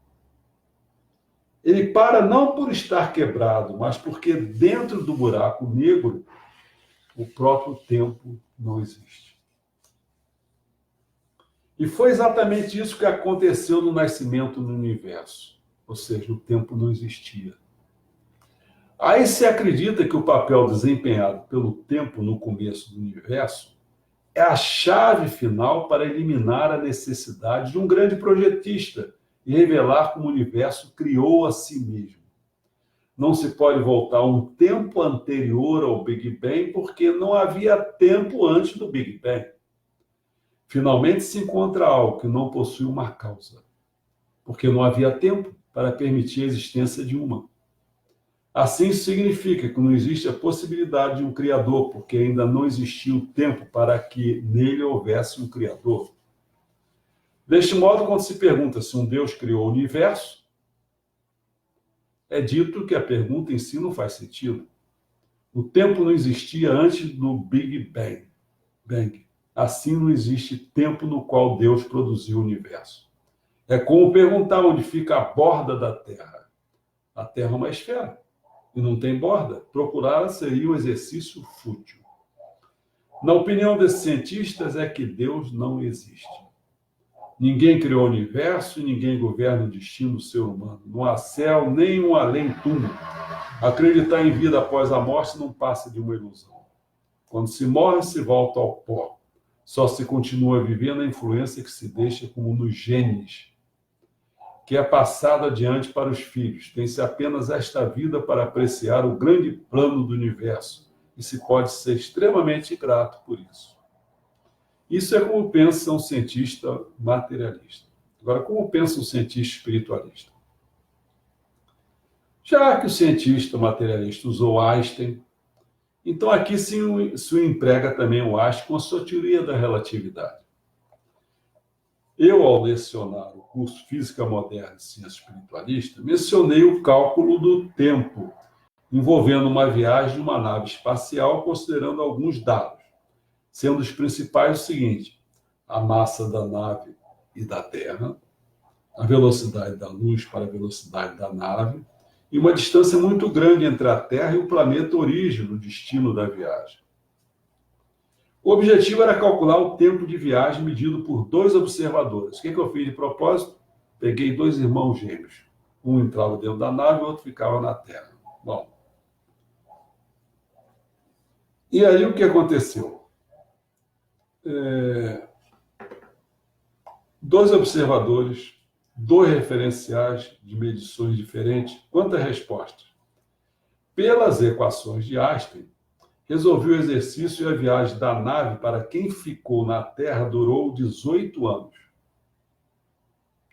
Ele para não por estar quebrado, mas porque dentro do buraco negro, o próprio tempo não existe. E foi exatamente isso que aconteceu no nascimento do universo. Ou seja, o tempo não existia. Aí se acredita que o papel desempenhado pelo tempo no começo do universo é a chave final para eliminar a necessidade de um grande projetista e revelar como o universo criou a si mesmo. Não se pode voltar a um tempo anterior ao Big Bang, porque não havia tempo antes do Big Bang. Finalmente se encontra algo que não possui uma causa, porque não havia tempo para permitir a existência de uma. Assim significa que não existe a possibilidade de um Criador, porque ainda não existiu o tempo para que nele houvesse um Criador. Deste modo, quando se pergunta se um Deus criou o universo, é dito que a pergunta em si não faz sentido. O tempo não existia antes do Big Bang. Assim não existe tempo no qual Deus produziu o universo. É como perguntar onde fica a borda da Terra. A Terra é uma esfera e não tem borda. Procurá-la seria um exercício fútil. Na opinião desses cientistas, é que Deus não existe. Ninguém criou o universo e ninguém governa o destino do ser humano. Não há céu, nem um além-túmulo. Acreditar em vida após a morte não passa de uma ilusão. Quando se morre, se volta ao pó. Só se continua vivendo a influência que se deixa como nos genes, que é passada adiante para os filhos. Tem-se apenas esta vida para apreciar o grande plano do universo e se pode ser extremamente grato por isso. Isso é como pensa um cientista materialista. Agora, como pensa um cientista espiritualista? Já que o cientista materialista usou Einstein, então aqui se emprega também o Einstein com a sua teoria da relatividade. Eu, ao lecionar o curso Física Moderna e Ciência Espiritualista, mencionei o cálculo do tempo, envolvendo uma viagem de uma nave espacial, considerando alguns dados, sendo os principais o seguinte: a massa da nave e da Terra, a velocidade da luz para a velocidade da nave, e uma distância muito grande entre a Terra e o planeta origem, no destino da viagem. O objetivo era calcular o tempo de viagem medido por 2 observadores. O que eu fiz de propósito? Peguei 2 irmãos gêmeos. Um entrava dentro da nave e o outro ficava na Terra. Bom. E aí o que aconteceu? 2 observadores dois referenciais de medições diferentes. Quantas respostas? Pelas equações de Einstein, resolvi o exercício e a viagem da nave para quem ficou na Terra durou 18 anos.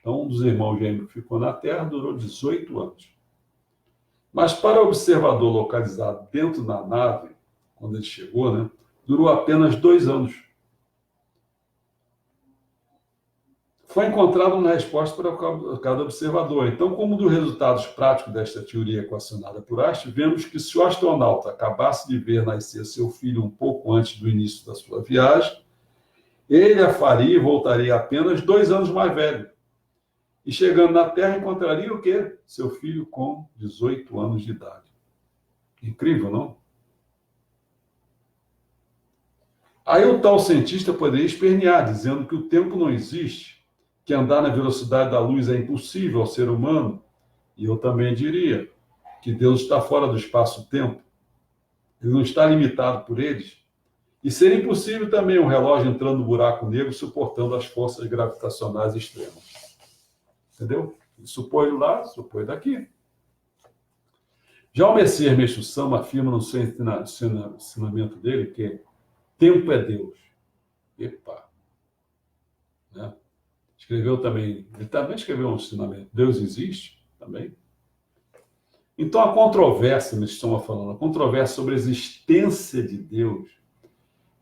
Então, um dos irmãos gêmeos que ficou na Terra durou 18 anos. Mas para o observador localizado dentro da nave, quando ele chegou, né, durou apenas 2 anos. Foi encontrada uma resposta para cada observador. Então, como um dos resultados práticos desta teoria equacionada por Einstein, vemos que se o astronauta acabasse de ver nascer seu filho um pouco antes do início da sua viagem, ele a faria e voltaria apenas 2 anos mais velho. E chegando na Terra, encontraria o quê? Seu filho com 18 anos de idade. Incrível, não? Aí o tal cientista poderia espernear, dizendo que o tempo não existe, que andar na velocidade da luz é impossível ao ser humano. E eu também diria que Deus está fora do espaço-tempo. Ele não está limitado por eles. E seria impossível também um relógio entrando no buraco negro suportando as forças gravitacionais extremas. Entendeu? Ele supõe lá, supõe daqui. Já o Messias Meixo Sama afirma no seu ensinamento dele que tempo é Deus. Epa! Né? Escreveu também, ele também escreveu um ensinamento, Deus existe também. Então a controvérsia, me estão falando, a controvérsia sobre a existência de Deus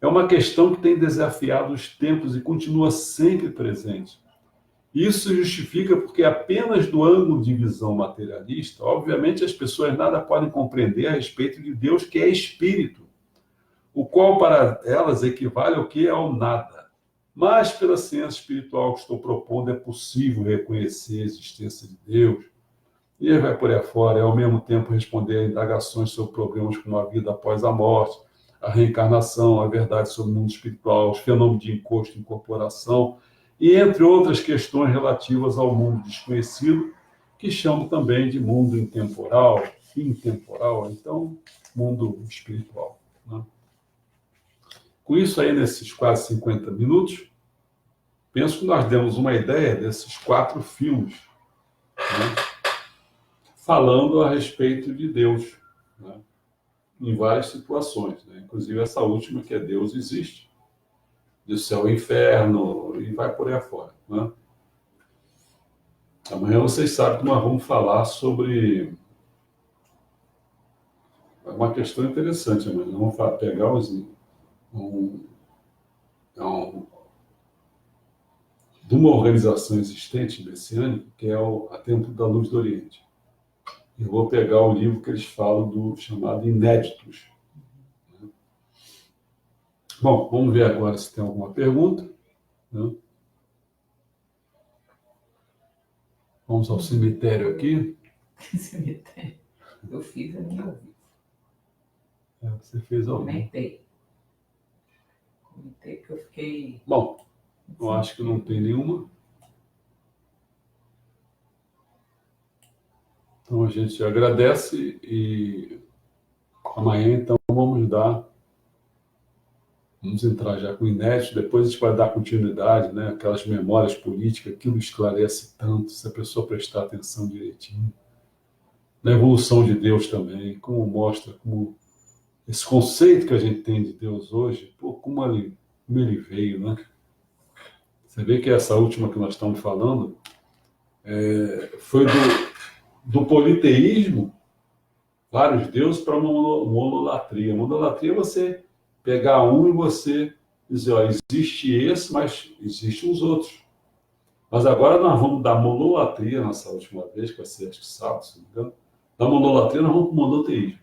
é uma questão que tem desafiado os tempos e continua sempre presente. Isso justifica porque apenas do ângulo de visão materialista, obviamente as pessoas nada podem compreender a respeito de Deus, que é espírito, o qual para elas equivale ao que? Ao nada. Mas pela ciência espiritual que estou propondo, é possível reconhecer a existência de Deus. E ele vai por aí fora, e ao mesmo tempo responder a indagações sobre problemas como a vida após a morte, a reencarnação, a verdade sobre o mundo espiritual, os fenômenos de encosto e incorporação, e entre outras questões relativas ao mundo desconhecido, que chamo também de mundo intemporal, então, mundo espiritual. Né? Com isso aí, nesses quase 50 minutos, penso que nós demos uma ideia desses 4 filmes, né, falando a respeito de Deus, né, em várias situações, né, inclusive essa última, que é Deus existe, do céu e inferno, e vai por aí afora. Né? Amanhã vocês sabem que nós vamos falar sobre uma questão interessante. Amanhã nós vamos pegar de uma organização existente messiânica, que é a Templo da Luz do Oriente. Eu vou pegar o livro que eles falam do chamado Inéditos. Bom, vamos ver agora se tem alguma pergunta. Né? Vamos ao cemitério aqui. Cemitério. Eu fiz a minha ao vivo. Você fez ao vivo. Comentei que eu fiquei... Bom, eu acho que não tem nenhuma. Então a gente agradece e amanhã então vamos entrar já com o inédito, depois a gente vai dar continuidade, né? Aquelas memórias políticas, aquilo esclarece tanto, se a pessoa prestar atenção direitinho. Na evolução de Deus também, como mostra, como esse conceito que a gente tem de Deus hoje, pô, como ele veio, né? Você vê que essa última que nós estamos falando foi do politeísmo, vários deuses, para uma monolatria. Monolatria é você pegar um e você dizer, ó, existe esse, mas existem os outros. Mas agora nós vamos da monolatria, nessa última vez, que vai ser, acho que sábado, se não me engano, da monolatria nós vamos para o monoteísmo.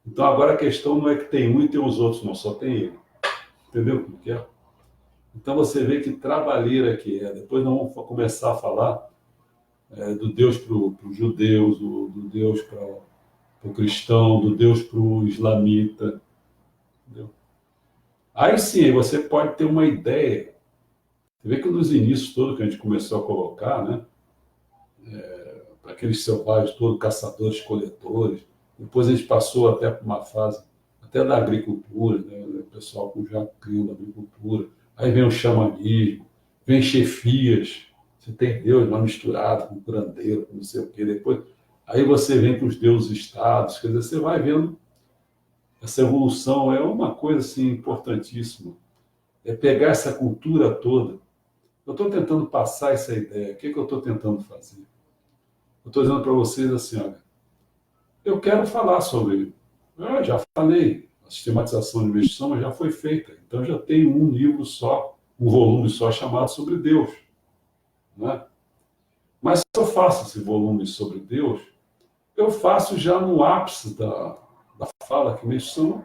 Então agora a questão não é que tem um e tem os outros, não, só tem ele. Entendeu como que é? Então você vê que trabalheira que é. Depois nós vamos começar a falar do Deus para os judeus, do Deus para o cristão, do Deus para o islamita. Entendeu? Aí sim, você pode ter uma ideia. Você vê que nos inícios todos que a gente começou a colocar, né? Para aqueles selvagens todos, caçadores, coletores. Depois a gente passou até para uma fase até da agricultura, né? O pessoal já criando agricultura. Aí vem o xamanismo, vem chefias. Você tem Deus lá misturado com curandeiro, com não sei o quê. Depois, aí você vem com os deuses-estados. Quer dizer, você vai vendo essa evolução. É uma coisa assim, importantíssima. É pegar essa cultura toda. Eu estou tentando passar essa ideia. O que eu estou tentando fazer? Eu estou dizendo para vocês assim, olha, eu quero falar sobre... Eu já falei, a sistematização de investição já foi feita. Então já tem um livro só, um volume só chamado Sobre Deus. Né? Mas se eu faço esse volume sobre Deus, eu faço já no ápice da fala, que o Meixão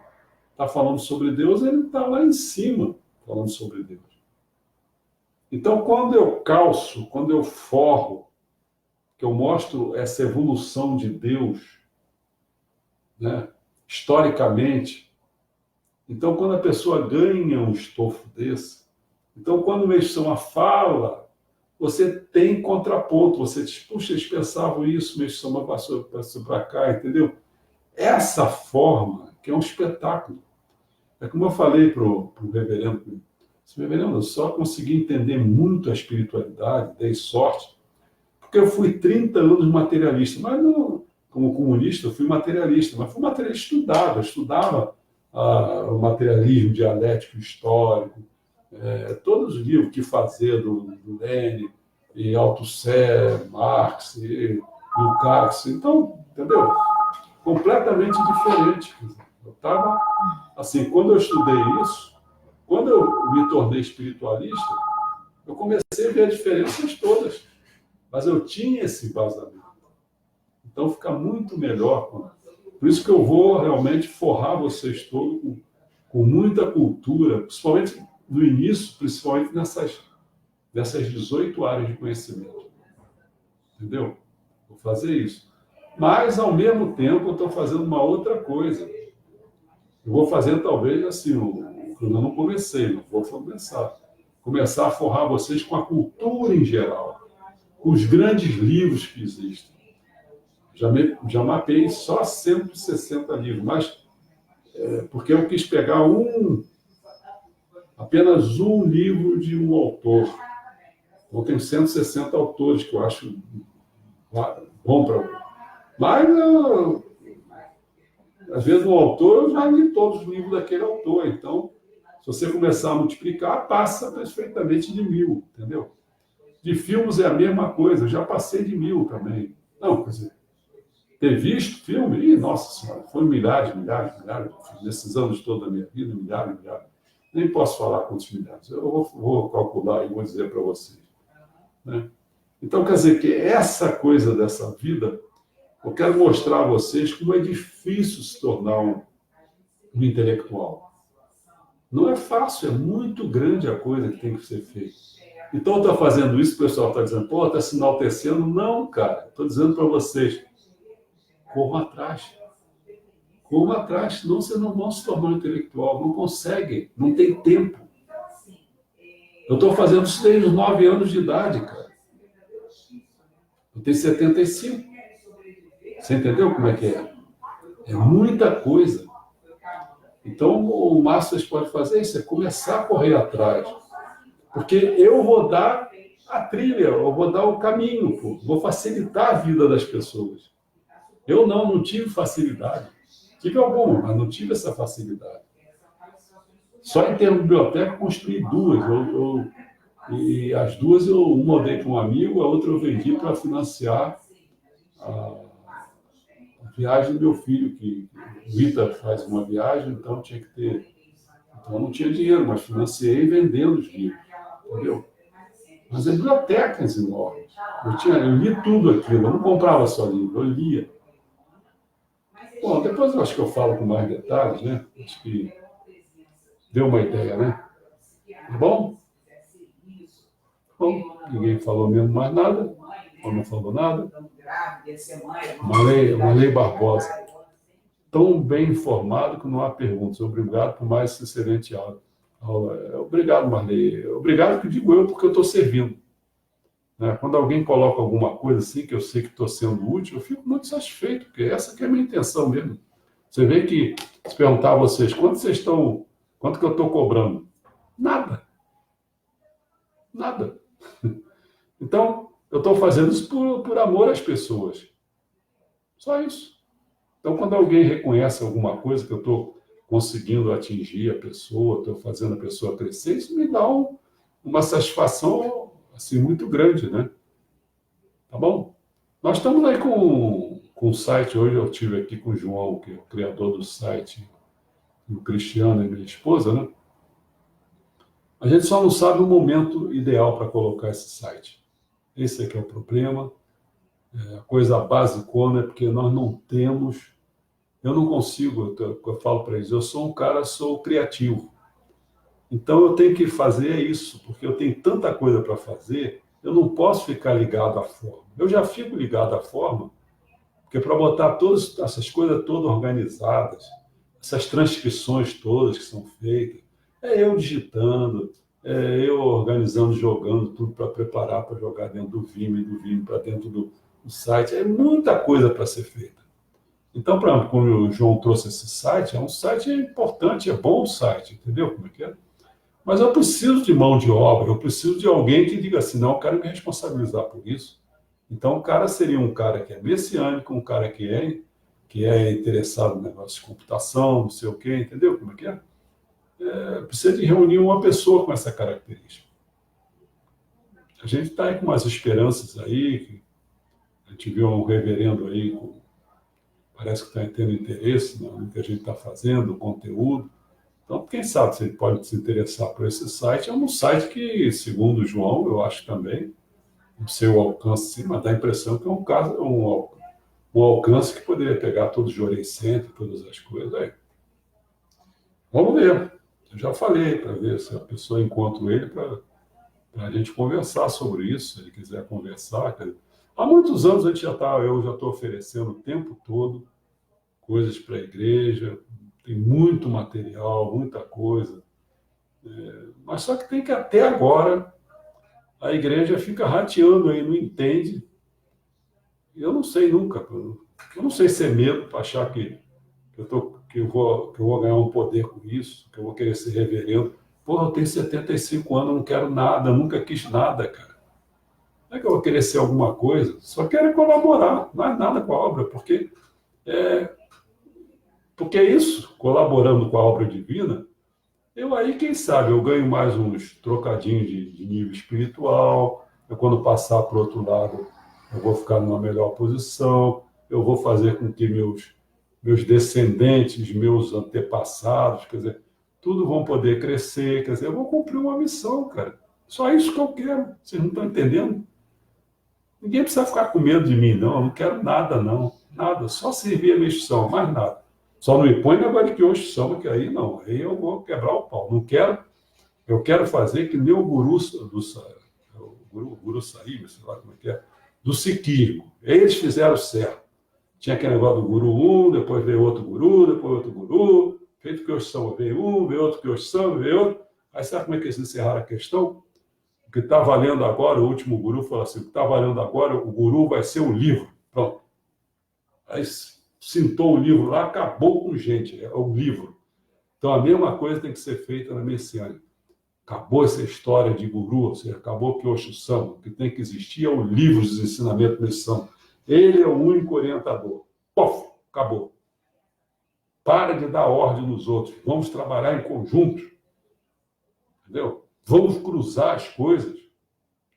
está falando sobre Deus, ele está lá em cima falando sobre Deus. Então, quando eu calço, quando eu forro, que eu mostro essa evolução de Deus, né, historicamente, então, quando a pessoa ganha um estofo desse, então, quando o Meixão fala, você tem contraponto, você diz, puxa, eles pensavam isso, Meixão passou para cá, entendeu? Essa forma, que é um espetáculo. É como eu falei para o reverendo, reverendo, eu só consegui entender muito a espiritualidade, dei sorte, porque eu fui 30 anos materialista, mas não, como comunista, eu fui materialista, mas fui materialista estudado, eu estudava o materialismo dialético histórico, todos os livros que fazer do Lenin, e Althusser, Marx, e Lukács, então, entendeu? Completamente diferente. Eu estava, assim, quando eu estudei isso, quando eu me tornei espiritualista, eu comecei a ver as diferenças todas, mas eu tinha esse embasamento. Então fica muito melhor. Por isso que eu vou realmente forrar vocês todos com muita cultura, principalmente no início, principalmente nessas 18 áreas de conhecimento. Entendeu? Vou fazer isso. Mas, ao mesmo tempo, eu estou fazendo uma outra coisa. Eu vou fazer, talvez, assim, eu não comecei, não vou começar. Começar a forrar vocês com a cultura em geral, com os grandes livros que existem. Já mapeei só 160 livros, mas porque eu quis pegar apenas um livro de um autor. Então, tem 160 autores que eu acho bom para... Mas, às vezes, um autor, eu já li todos os livros daquele autor. Então, se você começar a multiplicar, passa perfeitamente de 1000, entendeu? De filmes é a mesma coisa, eu já passei de 1000 também. Não, quer dizer, ter visto filme, nossa senhora, foram milhares, nesses anos todos da minha vida, milhares. Nem posso falar quantos milhares. Eu vou calcular e vou dizer para vocês. Né? Então, quer dizer que essa coisa dessa vida, eu quero mostrar a vocês como é difícil se tornar um intelectual. Não é fácil, é muito grande a coisa que tem que ser feita. Então, está fazendo isso, o pessoal está dizendo, pô, está se enaltecendo. Não, cara, estou dizendo para vocês, corram atrás. Corram atrás, senão vocês não vão se tornar um intelectual, não conseguem, não tem tempo. Eu estou fazendo isso desde os 9 anos de idade, cara. Eu tenho 75. Você entendeu como é que é? É muita coisa. Então, o máximo que vocês podem fazer é isso, é começar a correr atrás. Porque eu vou dar a trilha, eu vou dar o caminho, pô. Vou facilitar a vida das pessoas. Eu não tive facilidade. Tive alguma, mas não tive essa facilidade. Só em termos de biblioteca, construí 2. E as 2, uma eu dei para um amigo, a outra eu vendi para financiar a viagem do meu filho, que o Ita faz uma viagem, então tinha que ter... Então eu não tinha dinheiro, mas financiei vendendo os livros, entendeu? Mas as bibliotecas enormes. Eu li tudo aquilo, eu não comprava só livro, eu lia. Bom, depois eu acho que eu falo com mais detalhes, né? Acho que deu uma ideia, né? Tá bom? Bom, ninguém falou mesmo mais nada, ou não falou nada. Marley Barbosa. Tão bem informado que não há perguntas. Obrigado por mais esse excelente aula. Obrigado, Marley. Obrigado que digo eu, porque eu estou servindo. Né? Quando alguém coloca alguma coisa assim, que eu sei que estou sendo útil, eu fico muito satisfeito, porque essa que é a minha intenção mesmo. Você vê que, se perguntar a vocês, quanto que eu estou cobrando? Nada. Então, Então, eu estou fazendo isso por amor às pessoas. Só isso. Então, quando alguém reconhece alguma coisa que eu estou conseguindo atingir a pessoa, estou fazendo a pessoa crescer, isso me dá uma satisfação assim, muito grande, né? Tá bom? Nós estamos aí com o site, hoje eu estive aqui com o João, que é o criador do site, e o Cristiano e minha esposa, né? A gente só não sabe o momento ideal para colocar esse site. Esse aqui é o problema. A coisa basicona é porque nós não temos. Eu não consigo, eu falo para eles, eu sou um cara, sou criativo. Então eu tenho que fazer isso, porque eu tenho tanta coisa para fazer, eu não posso ficar ligado à forma. Eu já fico ligado à forma, porque para botar todas essas coisas todas organizadas, essas transcrições todas que são feitas, é eu digitando, é eu organizando, jogando tudo para preparar para jogar dentro do Vimeo para dentro do site. É muita coisa para ser feita. Então, por exemplo, quando o João trouxe esse site, é um site importante, é bom o site, entendeu como é que é? Mas eu preciso de mão de obra, eu preciso de alguém que diga assim, não, eu quero me responsabilizar por isso. Então, o cara seria um cara que é messiânico, um cara que é interessado no negócio de computação, não sei o quê, entendeu como é que é? Precisa de reunir uma pessoa com essa característica. A gente está aí com umas esperanças aí, a gente viu um reverendo aí, parece que está tendo interesse no que a gente está fazendo, o conteúdo. Então, quem sabe se ele pode se interessar por esse site. É um site que, segundo o João, eu acho também, o seu alcance, sim, mas dá a impressão que é um alcance que poderia pegar todo o Jorei Center, todas as coisas. Aí. Vamos ver. Eu já falei para ver se a pessoa encontra ele para a gente conversar sobre isso, se ele quiser conversar. Há muitos anos eu já estou oferecendo o tempo todo coisas para a igreja, tem muito material, muita coisa. Mas só que tem que até agora a igreja fica rateando aí, não entende. Eu não sei nunca. Eu não sei se é medo para achar que eu vou ganhar um poder com isso, que eu vou querer ser reverendo. Porra, eu tenho 75 anos, não quero nada, nunca quis nada, cara. Não é que eu vou querer ser alguma coisa, só quero colaborar, não é nada com a obra, porque é isso, colaborando com a obra divina, eu aí, quem sabe, eu ganho mais uns trocadinhos de nível espiritual, eu quando passar para o outro lado, eu vou ficar numa melhor posição, eu vou fazer com que meus descendentes, meus antepassados, quer dizer, tudo vão poder crescer, quer dizer, eu vou cumprir uma missão, cara. Só isso que eu quero, vocês não estão entendendo? Ninguém precisa ficar com medo de mim, não, eu não quero nada, não, nada, só servir a missão, mais nada. Só não me põe negócio de que hoje samba, que aí não, aí eu vou quebrar o pau. Não quero, eu quero fazer que nem o guru Saíba, sei lá como é que é, do Sikhismo. Eles fizeram certo. Tinha aquele negócio do guru depois veio outro guru, depois outro guru, feito que hoje samba veio veio outro que hoje samba, veio outro. Aí sabe como é que eles encerraram a questão? O que está valendo agora, o último guru falou assim, o que está valendo agora, o guru vai ser o livro. Pronto. Aí cintou o livro lá, acabou com gente, é o livro. Então a mesma coisa tem que ser feita na messiânica. Acabou essa história de guru, ou seja, acabou que Osho Samba, o que tem que existir é o livro dos ensinamentos do Samba. Ele é o único orientador. Pof, acabou. Para de dar ordem nos outros. Vamos trabalhar em conjunto. Entendeu? Vamos cruzar as coisas.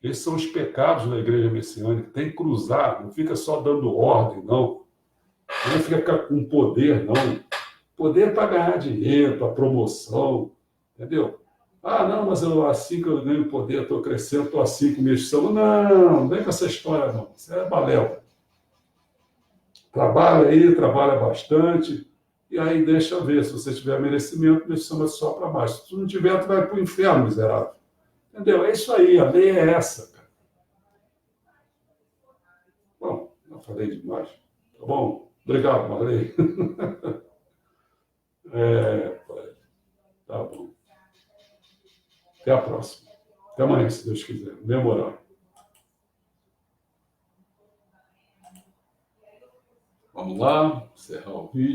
Esses são os pecados da igreja messiânica. Tem que cruzar, não fica só dando ordem, não. Não fica com poder, não. Poder para ganhar dinheiro, para promoção, entendeu? Ah, não, mas assim que eu ganho poder, estou crescendo, estou assim com minha missão. Não, não vem com essa história, não. Isso é balela. Trabalha aí, trabalha bastante, e aí deixa ver. Se você tiver merecimento, missão é só para baixo. Se não tiver, tu vai para o inferno, miserável. Entendeu? É isso aí, a lei é essa, cara. Bom, já falei demais. Tá bom? Obrigado, Marley. Tá bom. Até a próxima. Até amanhã, se Deus quiser. Memorar. Vamos lá, encerrar o vídeo.